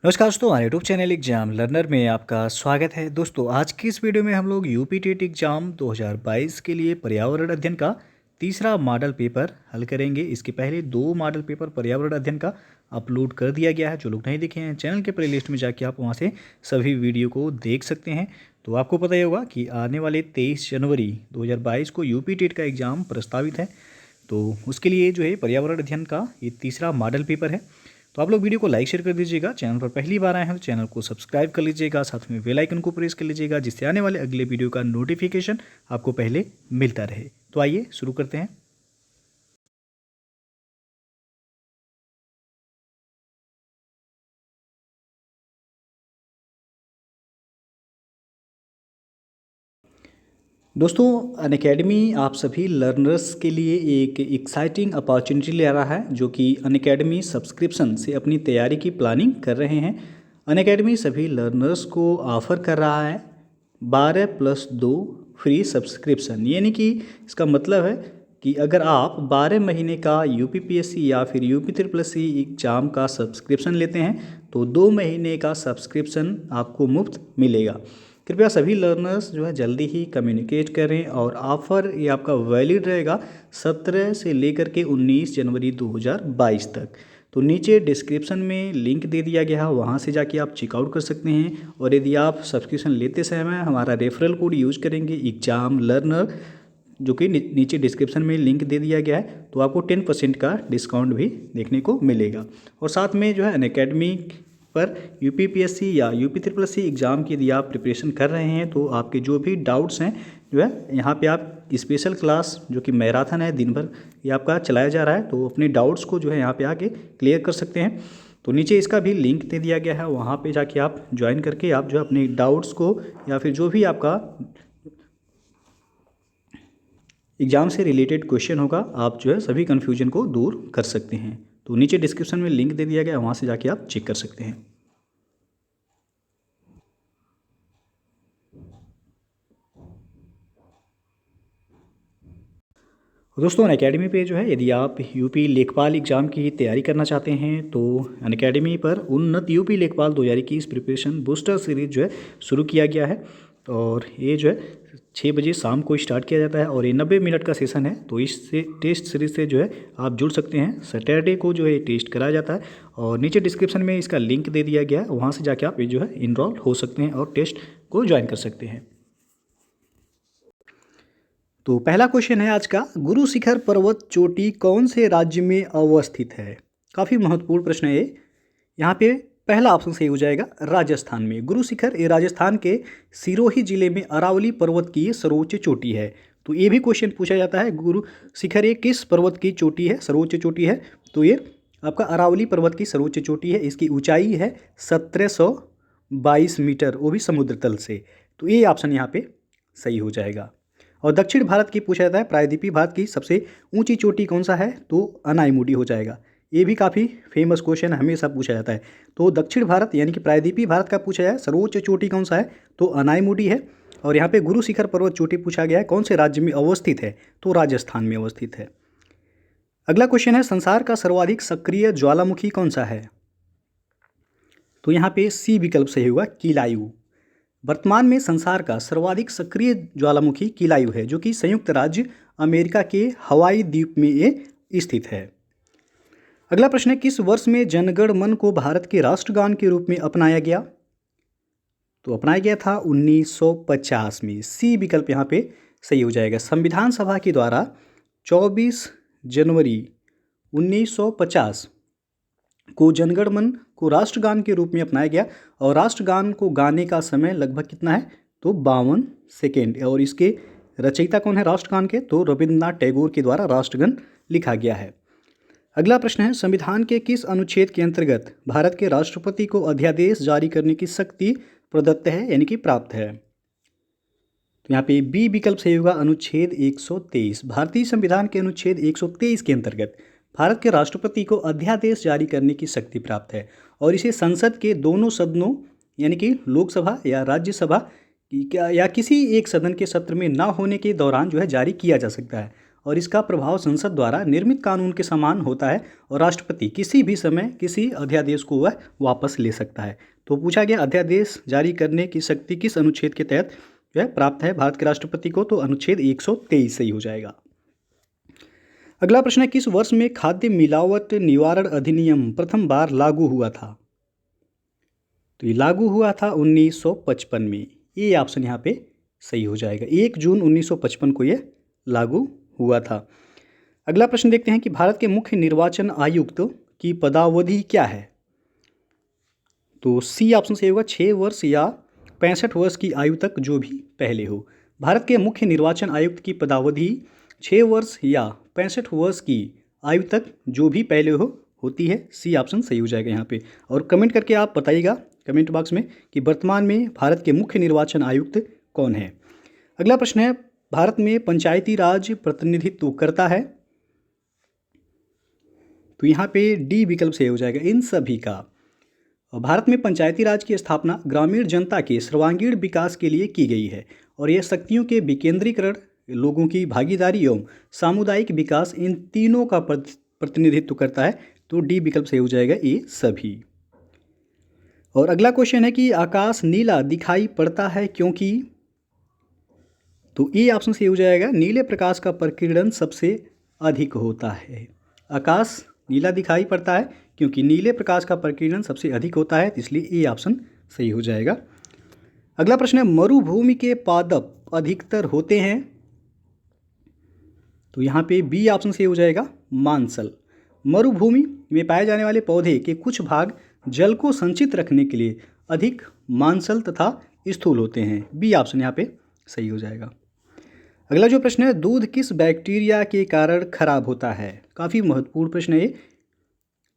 नमस्कार दोस्तों, हमारे यूट्यूब चैनल एग्जाम लर्नर में आपका स्वागत है। दोस्तों, आज की इस वीडियो में हम लोग यूपी टेट एग्जाम 2022 के लिए पर्यावरण अध्ययन का तीसरा मॉडल पेपर हल करेंगे। इसके पहले दो मॉडल पेपर पर्यावरण अध्ययन का अपलोड कर दिया गया है। जो लोग नहीं देखे हैं, चैनल के प्लेलिस्ट में जाके आप वहां से सभी वीडियो को देख सकते हैं। तो आपको पता ही होगा कि आने वाले 23 जनवरी 2022 को यूपी टेट का एग्ज़ाम प्रस्तावित है। तो उसके लिए जो है पर्यावरण अध्ययन का ये तीसरा मॉडल पेपर है। तो आप लोग वीडियो को लाइक शेयर कर दीजिएगा। चैनल पर पहली बार आए हैं तो चैनल को सब्सक्राइब कर लीजिएगा, साथ में बेल आइकन को प्रेस कर लीजिएगा, जिससे आने वाले अगले वीडियो का नोटिफिकेशन आपको पहले मिलता रहे। तो आइए शुरू करते हैं। दोस्तों, अनअकैडमी आप सभी लर्नर्स के लिए एक एक्साइटिंग अपॉर्चुनिटी ले रहा है, जो कि अनअकैडमी सब्सक्रिप्शन से अपनी तैयारी की प्लानिंग कर रहे हैं। अनअकैडमी सभी लर्नर्स को ऑफ़र कर रहा है 12+2 फ्री सब्सक्रिप्शन। यानी कि इसका मतलब है कि अगर आप 12 महीने का यूपीपीएससी या फिर यूपी ट्रिपल सी एग्ज़ाम का सब्सक्रिप्शन लेते हैं तो 2 महीने का सब्सक्रिप्शन आपको मुफ्त मिलेगा। कृपया सभी लर्नर्स जो है जल्दी ही कम्युनिकेट करें, और ऑफ़र ये आपका वैलिड रहेगा 17 से लेकर के 19 जनवरी 2022 तक। तो नीचे डिस्क्रिप्शन में लिंक दे दिया गया है, वहाँ से जाके आप चेकआउट कर सकते हैं। और यदि आप सब्सक्रिप्शन लेते समय हमारा रेफरल कोड यूज़ करेंगे एग्जाम लर्नर, जो कि नीचे डिस्क्रिप्शन में लिंक दे दिया गया है, तो आपको 10% का डिस्काउंट भी देखने को मिलेगा। और साथ में जो है अनअकैडमी पर यूपीपीएससी या यूपी ट्रिपल सी एग्ज़ाम की यदि आप प्रिपरेशन कर रहे हैं तो आपके जो भी डाउट्स हैं जो है यहाँ पे आप स्पेशल क्लास जो कि मैराथन है, दिन भर ये आपका चलाया जा रहा है, तो अपने डाउट्स को जो है यहाँ पे आके क्लियर कर सकते हैं। तो नीचे इसका भी लिंक दे दिया गया है, वहाँ पे जाके आप ज्वाइन करके आप जो है अपने डाउट्स को या फिर जो भी आपका एग्ज़ाम से रिलेटेड क्वेश्चन होगा, आप जो है सभी कन्फ्यूजन को दूर कर सकते हैं। तो नीचे डिस्क्रिप्शन में लिंक दे दिया गया है, वहाँ से जाके आप चेक कर सकते हैं। दोस्तों, अनअकैडमी पे जो है यदि आप यूपी लेखपाल एग्ज़ाम की तैयारी करना चाहते हैं तो अनअकैडमी पर उन्नत यूपी लेखपाल 2021 प्रिपरेशन बूस्टर सीरीज जो है शुरू किया गया है। और ये जो है 6 बजे शाम को स्टार्ट किया जाता है, और ये 90 मिनट का सेशन है। तो इससे टेस्ट सीरीज से जो है आप जुड़ सकते हैं। सैटरडे को जो है ये टेस्ट कराया जाता है, और नीचे डिस्क्रिप्शन में इसका लिंक दे दिया गया है, वहाँ से जाके आप ये जो है इनरोल हो सकते हैं और टेस्ट को ज्वाइन कर सकते हैं। तो पहला क्वेश्चन है आज का, गुरु शिखर पर्वत चोटी कौन से राज्य में अवस्थित है? काफ़ी महत्वपूर्ण प्रश्न है ये। यहाँ पे पहला ऑप्शन सही हो जाएगा, राजस्थान में। गुरु शिखर ये राजस्थान के सिरोही जिले में अरावली पर्वत की सर्वोच्च चोटी है। तो ये भी क्वेश्चन पूछा जाता है, गुरु शिखर ये किस पर्वत की चोटी है, सर्वोच्च चोटी है? तो ये आपका अरावली पर्वत की सर्वोच्च चोटी है। इसकी ऊंचाई है 1722 मीटर, वो भी समुद्र तल से। तो ये ऑप्शन यहाँ पे सही हो जाएगा। और दक्षिण भारत की पूछा जाता है, प्रायद्वीपीय भारत की सबसे ऊंची चोटी कौन सा है? तो अनाईमुडी हो जाएगा। ये भी काफ़ी फेमस क्वेश्चन हमेशा पूछा जाता है। तो दक्षिण भारत यानी कि प्रायद्वीपीय भारत का पूछा जाए सर्वोच्च चोटी कौन सा है? तो अनाईमुडी है। और यहाँ पे गुरु शिखर पर्वत चोटी पूछा गया है कौन से राज्य में अवस्थित है? तो राजस्थान में अवस्थित है। अगला क्वेश्चन है, संसार का सर्वाधिक सक्रिय ज्वालामुखी कौन सा है? तो यहाँ पे सी विकल्प सही होगा, कीलायु। वर्तमान में संसार का सर्वाधिक सक्रिय ज्वालामुखी कीलायु है, जो कि संयुक्त राज्य अमेरिका के हवाई द्वीप में ये स्थित है। अगला प्रश्न है, किस वर्ष में जनगण मन को भारत के राष्ट्रगान के रूप में अपनाया गया? तो अपनाया गया था 1950 में। सी विकल्प यहाँ पे सही हो जाएगा। संविधान सभा के द्वारा 24 जनवरी 1950 को जनगण मन को राष्ट्रगान के रूप में अपनाया गया। और राष्ट्रगान को गाने का समय लगभग कितना है? तो 52 सेकेंड। और इसके रचयिता कौन है राष्ट्रगान के? तो रविंद्रनाथ टैगोर के द्वारा राष्ट्रगान लिखा गया है। अगला प्रश्न है, संविधान के किस अनुच्छेद के अंतर्गत भारत के राष्ट्रपति को अध्यादेश जारी करने की शक्ति प्रदत्त है, यानी कि प्राप्त है? तो यहाँ पे बी विकल्प सही होगा, अनुच्छेद 123। भारतीय संविधान के अनुच्छेद 123 के अंतर्गत भारत के राष्ट्रपति को अध्यादेश जारी करने की शक्ति प्राप्त है, और इसे संसद के दोनों सदनों यानी कि लोकसभा या राज्यसभा या किसी एक सदन के सत्र में ना होने के दौरान जो है जारी किया जा सकता है। और इसका प्रभाव संसद द्वारा निर्मित कानून के समान होता है और राष्ट्रपति किसी भी समय किसी अध्यादेश को वह वापस ले सकता है। तो पूछा गया अध्यादेश जारी करने की शक्ति किस अनुच्छेद के तहत जो है प्राप्त है भारत के राष्ट्रपति को, तो अनुच्छेद 123 सही हो जाएगा। अगला प्रश्न है किस वर्ष में खाद्य मिलावट निवारण अधिनियम प्रथम बार लागू हुआ था? तो ये लागू हुआ था 1955 में। ये ऑप्शन यहाँ पे सही हो जाएगा। 1 जून 1955 को ये लागू हुआ था। अगला प्रश्न देखते हैं कि भारत के मुख्य निर्वाचन आयुक्त की पदावधि क्या है? तो सी ऑप्शन सही होगा, 6 वर्ष या 65 वर्ष की आयु तक जो भी पहले हो। भारत के मुख्य निर्वाचन आयुक्त की पदावधि 6 वर्ष या 65 वर्ष की आयु तक जो भी पहले हो होती है। सी ऑप्शन सही हो जाएगा यहाँ पे। और कमेंट करके आप बताइएगा कमेंट बॉक्स में कि वर्तमान में भारत के मुख्य निर्वाचन आयुक्त कौन है। अगला प्रश्न है भारत में पंचायती राज प्रतिनिधित्व करता है? तो यहाँ पे डी विकल्प सही हो जाएगा इन सभी का। भारत में पंचायती राज की स्थापना ग्रामीण जनता के सर्वांगीण विकास के लिए की गई है और यह शक्तियों के विकेंद्रीकरण, लोगों की भागीदारी एवं सामुदायिक विकास, इन तीनों का प्रतिनिधित्व करता है। तो डी विकल्प सही हो जाएगा ये सभी। और अगला क्वेश्चन है कि आकाश नीला दिखाई पड़ता है क्योंकि? तो ए ऑप्शन सही हो जाएगा, नीले प्रकाश का प्रकीर्णन सबसे अधिक होता है। आकाश नीला दिखाई पड़ता है क्योंकि नीले प्रकाश का प्रकीर्णन सबसे अधिक होता है, इसलिए ए ऑप्शन सही हो जाएगा। अगला प्रश्न है मरुभूमि के पादप अधिकतर होते हैं? तो यहाँ पे बी ऑप्शन सही हो जाएगा, मांसल। मरुभूमि में पाए जाने वाले पौधे के कुछ भाग जल को संचित रखने के लिए अधिक मांसल तथा स्थूल होते हैं। बी ऑप्शन यहाँ पे सही हो जाएगा। अगला जो प्रश्न है दूध किस बैक्टीरिया के कारण खराब होता है? काफ़ी महत्वपूर्ण प्रश्न है ये।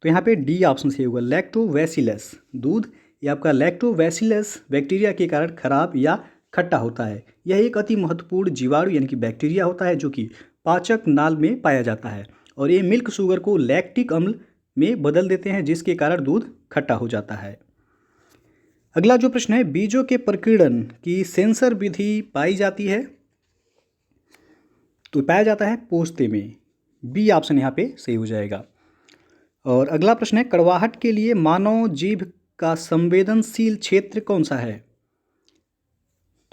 तो यहाँ पे डी ऑप्शन सही होगा, लैक्टोबैसिलस। दूध ये आपका लैक्टोबैसिलस बैक्टीरिया के कारण खराब या खट्टा होता है। यह एक अति महत्वपूर्ण जीवाणु यानी कि बैक्टीरिया होता है जो कि पाचक नाल में पाया जाता है और ये मिल्क शुगर को लैक्टिक अम्ल में बदल देते हैं जिसके कारण दूध खट्टा हो जाता है। अगला जो प्रश्न है बीजों के प्रकीर्णन की सेंसर विधि पाई जाती है? तो पाया जाता है पोस्ते में। बी ऑप्शन यहाँ पे सही हो जाएगा। और अगला प्रश्न है कड़वाहट के लिए मानव जीभ का संवेदनशील क्षेत्र कौन सा है?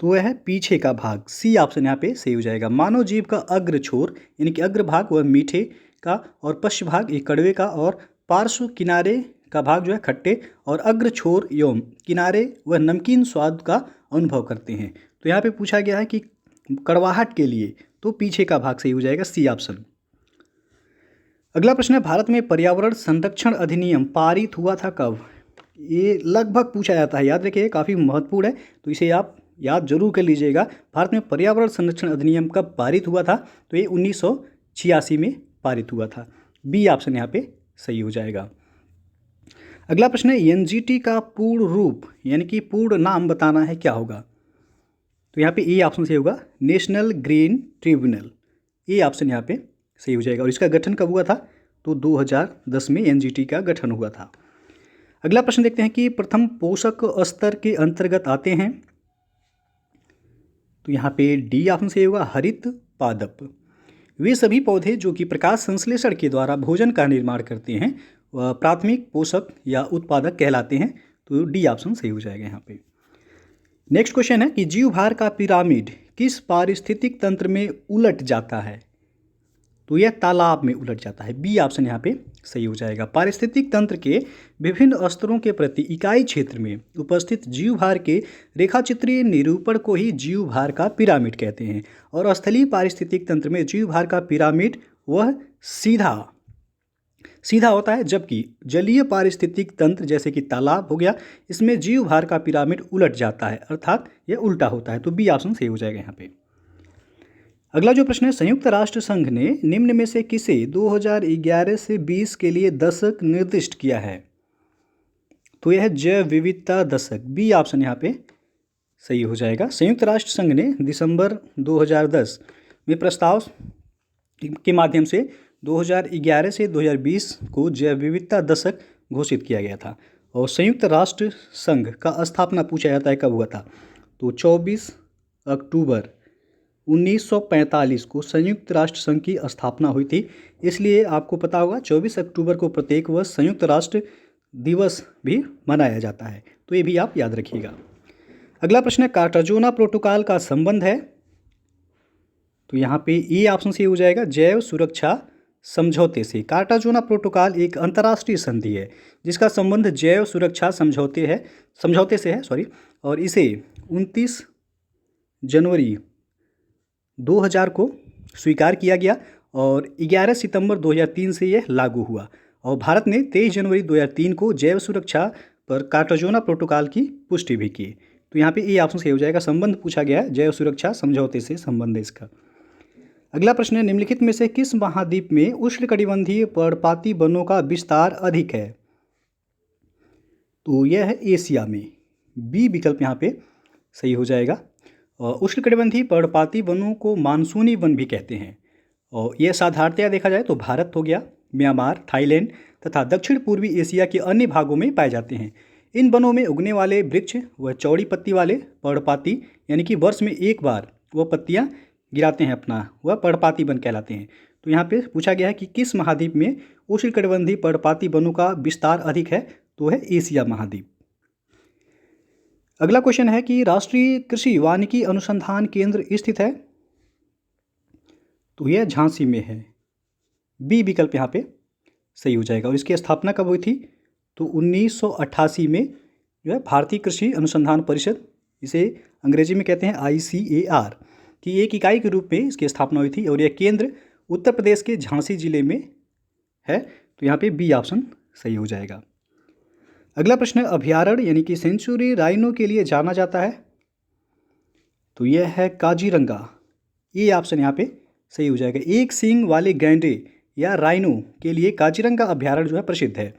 तो वह है पीछे का भाग। सी ऑप्शन यहाँ पे सही हो जाएगा। मानव जीभ का अग्र छोर यानी कि अग्र भाग वह मीठे का और पश्च भाग एक कड़वे का और पार्श्व किनारे का भाग जो है खट्टे और अग्र छोर एवं किनारे वह नमकीन स्वाद का अनुभव करते हैं। तो यहाँ पे पूछा गया है कि कड़वाहट के लिए, तो पीछे का भाग सही हो जाएगा, सी ऑप्शन। अगला प्रश्न है भारत में पर्यावरण संरक्षण अधिनियम पारित हुआ था कब? ये लगभग पूछा जाता है, याद रखिए काफ़ी महत्वपूर्ण है, तो इसे आप याद जरूर कर लीजिएगा। भारत में पर्यावरण संरक्षण अधिनियम कब पारित हुआ था? तो ये 1986 में पारित हुआ था। बी ऑप्शन यहाँ पे सही हो जाएगा। अगला प्रश्न है एनजीटी का पूर्ण रूप यानी कि पूर्ण नाम बताना है, क्या होगा? तो यहाँ पे ए ऑप्शन सही होगा, national green tribunal. A option यहाँ पे सही हो जाएगा। और इसका गठन कब हुआ था? तो 2010 में एनजीटी का गठन हुआ था। अगला प्रश्न देखते हैं कि प्रथम पोषक स्तर के अंतर्गत आते हैं? तो यहाँ पे डी ऑप्शन सही होगा, हरित पादप। वे सभी पौधे जो कि प्रकाश संश्लेषण के द्वारा भोजन का निर्माण करते हैं वह प्राथमिक पोषक या उत्पादक कहलाते हैं। तो डी ऑप्शन सही हो जाएगा यहाँ पे। नेक्स्ट क्वेश्चन है कि जीवभार का पिरामिड किस पारिस्थितिक तंत्र में उलट जाता है? तो यह तालाब में उलट जाता है। बी ऑप्शन यहाँ पे सही हो जाएगा। पारिस्थितिक तंत्र के विभिन्न स्तरों के प्रति इकाई क्षेत्र में उपस्थित जीवभार के रेखाचित्रीय निरूपण को ही जीवभार का पिरामिड कहते हैं। और स्थलीय पारिस्थितिक तंत्र में जीवभार का पिरामिड वह सीधा होता है, जबकि जलीय पारिस्थितिक तंत्र जैसे कि तालाब हो गया इसमें जीवभार का पिरामिड उलट जाता है, अर्थात यह उल्टा होता है। तो बी ऑप्शन सही हो जाएगा यहाँ पे। अगला जो प्रश्न है संयुक्त राष्ट्र संघ ने निम्न में से किसे 2011 से 20 के लिए दशक निर्दिष्ट किया है? तो यह जैव विविधता दशक। बी ऑप्शन यहाँ पे सही हो जाएगा। संयुक्त राष्ट्र संघ ने दिसंबर 2010 में प्रस्ताव के माध्यम से 2011 से 2020 को जैव विविधता दशक घोषित किया गया था। और संयुक्त राष्ट्र संघ का स्थापना पूछा जाता है कब हुआ था? तो 24 अक्टूबर 1945 को संयुक्त राष्ट्र संघ की स्थापना हुई थी, इसलिए आपको पता होगा 24 अक्टूबर को प्रत्येक वर्ष संयुक्त राष्ट्र दिवस भी मनाया जाता है, तो ये भी आप याद रखिएगा। अगला प्रश्न है, कार्टाजोना प्रोटोकॉल का संबंध है, तो यहाँ पे ए ऑप्शन से हो जाएगा जैव सुरक्षा समझौते से। कार्टाजोना प्रोटोकॉल एक अंतर्राष्ट्रीय संधि है जिसका संबंध जैव सुरक्षा समझौते से है और इसे 29 जनवरी 2000 को स्वीकार किया गया और 11 सितंबर 2003 से यह लागू हुआ और भारत ने 23 जनवरी 2003 को जैव सुरक्षा पर कार्टाजोना प्रोटोकॉल की पुष्टि भी की। तो यहाँ पे ए ऑप्शन सही हो जाएगा, संबंध पूछा गया है, जैव सुरक्षा समझौते से संबंध है इसका। अगला प्रश्न है, निम्नलिखित में से किस महाद्वीप में उष्णकटिबंधीय पर्णपाती वनों का विस्तार अधिक है? तो यह है एशिया में, बी विकल्प यहाँ पे सही हो जाएगा। और उष्णकटिबंधीय पर्णपाती वनों को मानसूनी वन भी कहते हैं और यह साधारणतया देखा जाए तो भारत हो गया, म्यांमार, थाईलैंड तथा दक्षिण पूर्वी एशिया के अन्य भागों में पाए जाते हैं। इन वनों में उगने वाले वृक्ष व चौड़ी पत्ती वाले पर्णपाती यानी कि वर्ष में एक बार वह पत्तियां गिराते हैं अपना, वह पर्णपाती वन कहलाते हैं। तो यहाँ पे पूछा गया है कि किस महाद्वीप में उष्णकटिबंधीय पर्णपाती वनों का विस्तार अधिक है? तो है एशिया महाद्वीप। अगला क्वेश्चन है कि राष्ट्रीय कृषि वानिकी अनुसंधान केंद्र स्थित है? तो यह झांसी में है, बी विकल्प यहाँ पे सही हो जाएगा। और इसकी स्थापना कब हुई थी? तो 1988 में जो है भारतीय कृषि अनुसंधान परिषद, इसे अंग्रेजी में कहते हैं ICAR, की एक इकाई के रूप में इसकी स्थापना हुई थी और यह केंद्र उत्तर प्रदेश के झांसी जिले में है। तो यहाँ पे बी ऑप्शन सही हो जाएगा। अगला प्रश्न है, अभयारण्य यानी कि सेंचुरी राइनो के लिए जाना जाता है? तो यह है काजीरंगा, ये ऑप्शन यहाँ पे सही हो जाएगा। एक सींग वाले गैंडे या राइनो के लिए काजीरंगा अभयारण्य जो है प्रसिद्ध है।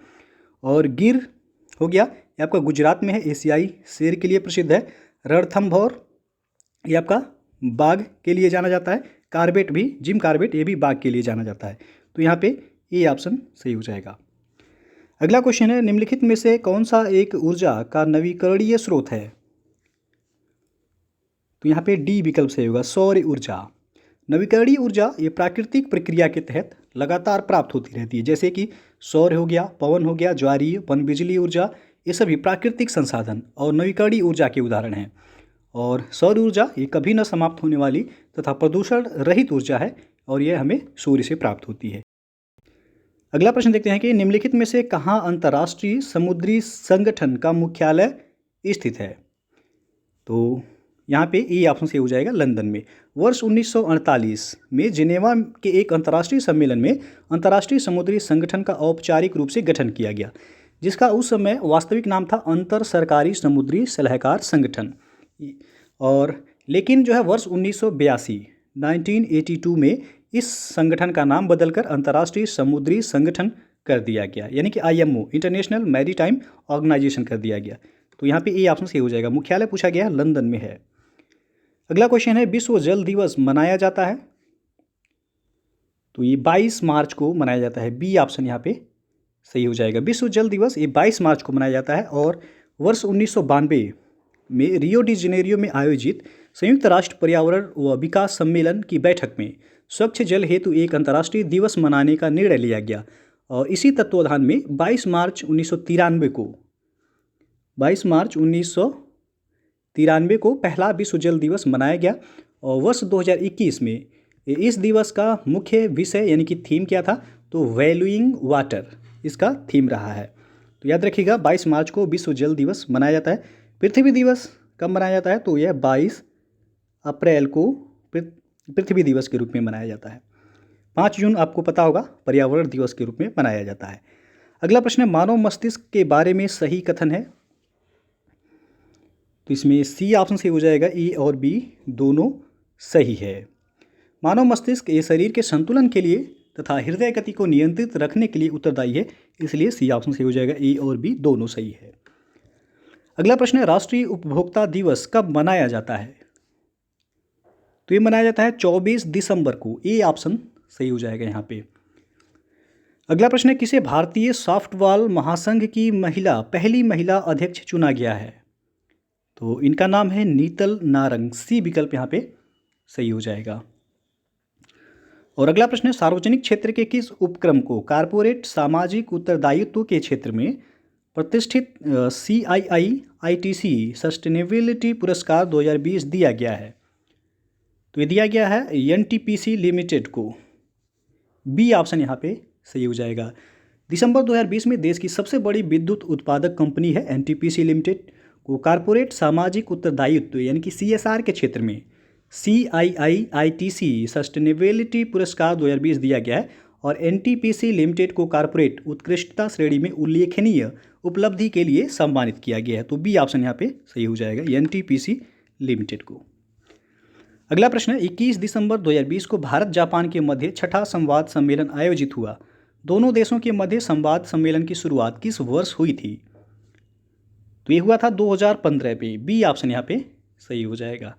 और गिर हो गया, ये आपका गुजरात में है, एशियाई शेर के लिए प्रसिद्ध है। रणथंभौर ये आपका बाघ के लिए जाना जाता है। कार्बेट भी, जिम कार्बेट, ये भी बाघ के लिए जाना जाता है। तो यहाँ पे ये ऑप्शन सही हो जाएगा। अगला क्वेश्चन है, निम्नलिखित में से कौन सा एक ऊर्जा का नवीकरणीय स्रोत है? तो यहाँ पे डी विकल्प सही होगा, सौर ऊर्जा। नवीकरणीय ऊर्जा ये प्राकृतिक प्रक्रिया के तहत लगातार प्राप्त होती रहती है, जैसे कि सौर हो गया, पवन हो गया, ज्वारीय, पनबिजली ऊर्जा, ये सभी प्राकृतिक संसाधन और नवीकरणीय ऊर्जा के उदाहरण हैं। और सौर ऊर्जा ये कभी न समाप्त होने वाली तथा प्रदूषण रहित ऊर्जा है और यह हमें सूर्य से प्राप्त होती है। अगला प्रश्न देखते हैं कि निम्नलिखित में से कहाँ अंतर्राष्ट्रीय समुद्री संगठन का मुख्यालय स्थित है? तो यहाँ पे ए ऑप्शन से हो जाएगा, लंदन में। वर्ष 1948 में जिनेवा के एक अंतर्राष्ट्रीय सम्मेलन में अंतर्राष्ट्रीय समुद्री संगठन का औपचारिक रूप से गठन किया गया, जिसका उस समय वास्तविक नाम था अंतर सरकारी समुद्री सलाहकार संगठन। और लेकिन जो है वर्ष 1982 में इस संगठन का नाम बदलकर अंतर्राष्ट्रीय समुद्री संगठन कर दिया गया, यानी कि IMO, इंटरनेशनल मैरीटाइम ऑर्गेनाइजेशन कर दिया गया। तो यहाँ पे ए ऑप्शन सही हो जाएगा। मुख्यालय पूछा गया है, लंदन में है। अगला क्वेश्चन है, विश्व जल दिवस मनाया जाता है? तो ये 22 मार्च को मनाया जाता है, बी ऑप्शन यहाँ पे सही हो जाएगा। विश्व जल दिवस ये 22 मार्च को मनाया जाता है और वर्ष 1992 में रियो डी जेनेरियो में आयोजित संयुक्त राष्ट्र पर्यावरण व विकास सम्मेलन की बैठक में स्वच्छ जल हेतु एक अंतर्राष्ट्रीय दिवस मनाने का निर्णय लिया गया और इसी तत्वावधान में 22 मार्च 1993 को पहला विश्व जल दिवस मनाया गया। और वर्ष 2021 में इस दिवस का मुख्य विषय यानी कि थीम क्या था? तो वैल्यूइंग वाटर इसका थीम रहा है। तो याद रखिएगा 22 मार्च को विश्व जल दिवस मनाया जाता है। पृथ्वी दिवस कब मनाया जाता है? तो यह 22 अप्रैल को पृथ्वी दिवस के रूप में मनाया जाता है। 5 जून आपको पता होगा पर्यावरण दिवस के रूप में मनाया जाता है। अगला प्रश्न है, मानव मस्तिष्क के बारे में सही कथन है? तो इसमें सी ऑप्शन से हो जाएगा, ए और बी दोनों सही है। मानव मस्तिष्क ये शरीर के संतुलन के लिए तथा हृदय गति को नियंत्रित रखने के लिए उत्तरदायी है, इसलिए सी ऑप्शन से हो जाएगा, ए और बी दोनों सही है। अगला प्रश्न है, राष्ट्रीय उपभोक्ता दिवस कब मनाया जाता है? तो ये मनाया जाता है 24 दिसंबर को, ए ऑप्शन सही हो जाएगा यहाँ पे। अगला प्रश्न है, किसे भारतीय सॉफ्टबॉल महासंघ की पहली महिला अध्यक्ष चुना गया है? तो इनका नाम है नीतल नारंग, सी विकल्प यहाँ पे सही हो जाएगा। और अगला प्रश्न है, सार्वजनिक क्षेत्र के किस उपक्रम को कॉरपोरेट सामाजिक उत्तरदायित्व के क्षेत्र में प्रतिष्ठित CII-ITC सस्टेनेबिलिटी पुरस्कार 2020 दिया गया है? तो ये दिया गया है NTPC लिमिटेड को। बी ऑप्शन यहाँ पे सही हो जाएगा। दिसंबर 2020 में देश की सबसे बड़ी विद्युत उत्पादक कंपनी है NTPC लिमिटेड को कॉरपोरेट सामाजिक उत्तरदायित्व यानी कि CSR के क्षेत्र में CII-ITC सस्टेनेबिलिटी पुरस्कार 2020 दिया गया है और NTPC लिमिटेड को कॉरपोरेट उत्कृष्टता श्रेणी में उल्लेखनीय उपलब्धि के लिए सम्मानित किया गया है। तो बी ऑप्शन यहाँ पे सही हो जाएगा, NTPC लिमिटेड को। अगला प्रश्न है, 21 दिसंबर 2020 को भारत जापान के मध्य छठा संवाद सम्मेलन आयोजित हुआ। दोनों देशों के मध्य संवाद सम्मेलन की शुरुआत किस वर्ष हुई थी? तो ये हुआ था 2015 पे। बी ऑप्शन यहाँ पे सही हो जाएगा।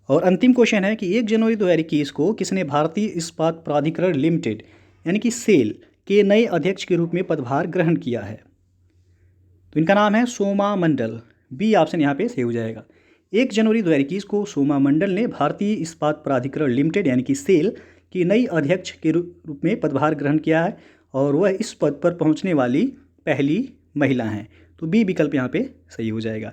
और अंतिम क्वेश्चन है कि 1 जनवरी 2021 को किसने भारतीय इस्पात प्राधिकरण लिमिटेड यानी कि सेल के नए अध्यक्ष के रूप में पदभार ग्रहण किया है? तो इनका नाम है सोमा मंडल। बी ऑप्शन यहाँ पे सही हो जाएगा। 1 जनवरी 2021 को सोमा मंडल ने भारतीय इस्पात प्राधिकरण लिमिटेड यानी कि सेल की नई अध्यक्ष के रूप में पदभार ग्रहण किया है और वह इस पद पर पहुंचने वाली पहली महिला हैं। तो बी विकल्प यहाँ पे सही हो जाएगा।